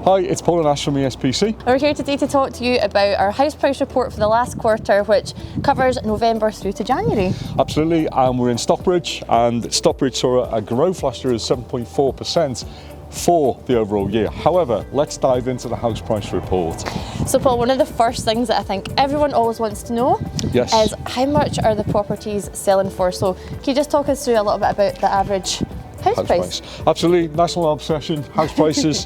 Hi, it's Paul and Ash from ESPC. We're here today to talk to you about our house price report for the last quarter, which covers November through to January. Absolutely, and we're in Stockbridge, and Stockbridge saw a growth last year of 7.4% for the overall year. However, let's dive into the house price report. So Paul, one of the first things that I think everyone always wants to know is how much are the properties selling for? So can you just talk us through a little bit about the average house price? Absolutely, national obsession, house prices.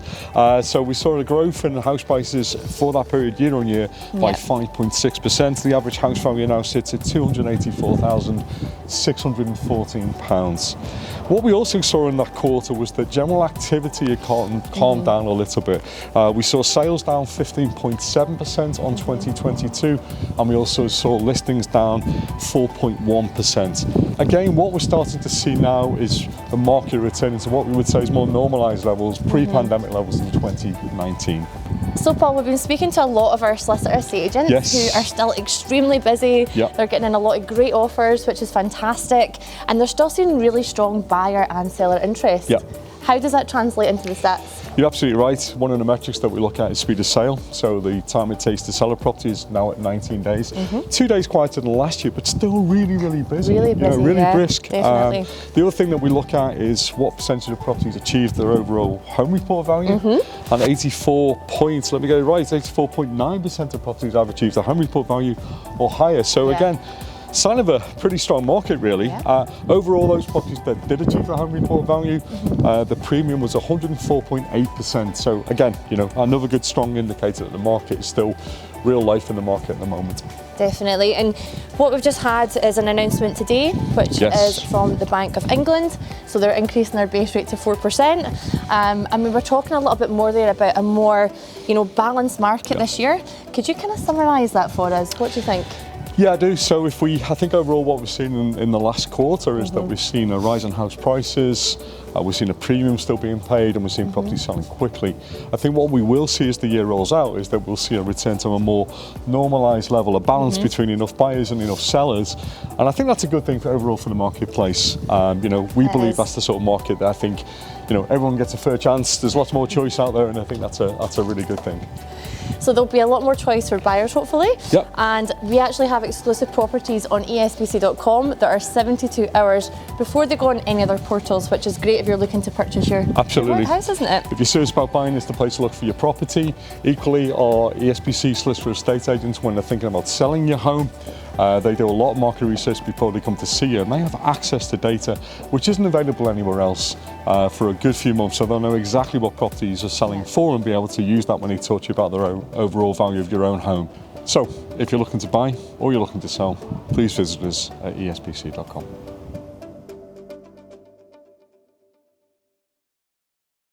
So we saw a growth in the house prices for that period year on year by 5.6%. The average house value now sits at £284,614. What we also saw in that quarter was that general activity had calmed down a little bit. We saw sales down 15.7% on 2022, and we also saw listings down 4.1%. Again, what we're starting to see now is the market returning to what we would say is more normalised levels, pre-pandemic levels in 2019. So Paul, we've been speaking to a lot of our solicitor estate agents who are still extremely busy. They're getting in a lot of great offers, which is fantastic, and they're still seeing really strong buyer and seller interest. How does that translate into the stats? You're absolutely right. One of the metrics that we look at is speed of sale. So the time it takes to sell a property is now at 19 days. 2 days quieter than last year, but still really busy. Really brisk. Definitely. The other thing that we look at is what percentage of properties achieved their overall home report value. And 84.9% of properties have achieved a home report value or higher. So again, sign of a pretty strong market, really. Overall, those properties that did achieve the home report value, the premium was 104.8%. So again, you know, another good strong indicator that the market is still real life in the market at the moment. Definitely. And what we've just had is an announcement today, which is from the Bank of England. So they're increasing their base rate to 4%. And we were talking a little bit more there about a more, balanced market this year. Could you kind of summarise that for us? What do you think? Yeah, I do. So I think overall what we've seen in the last quarter is that we've seen a rise in house prices, we've seen a premium still being paid, and we're seeing properties selling quickly. I think what we will see as the year rolls out is that we'll see a return to a more normalised level, a balance between enough buyers and enough sellers. And I think that's a good thing overall for the marketplace. We believe that's the sort of market that I think, everyone gets a fair chance. There's lots more choice out there, and I think that's a really good thing. So there'll be a lot more choice for buyers, hopefully. And we actually have exclusive properties on ESPC.com that are 72 hours before they go on any other portals, which is great if you're looking to purchase your house, isn't it? If you're serious about buying, it's the place to look for your property. Equally, our ESPC solicitor estate agents, when they're thinking about selling your home, they do a lot of market research before they come to see you, and they have access to data which isn't available anywhere else for a good few months, so they'll know exactly what properties are selling for and be able to use that when they talk to you about their overall value of your own home. So if you're looking to buy or you're looking to sell, please visit us at ESPC.com.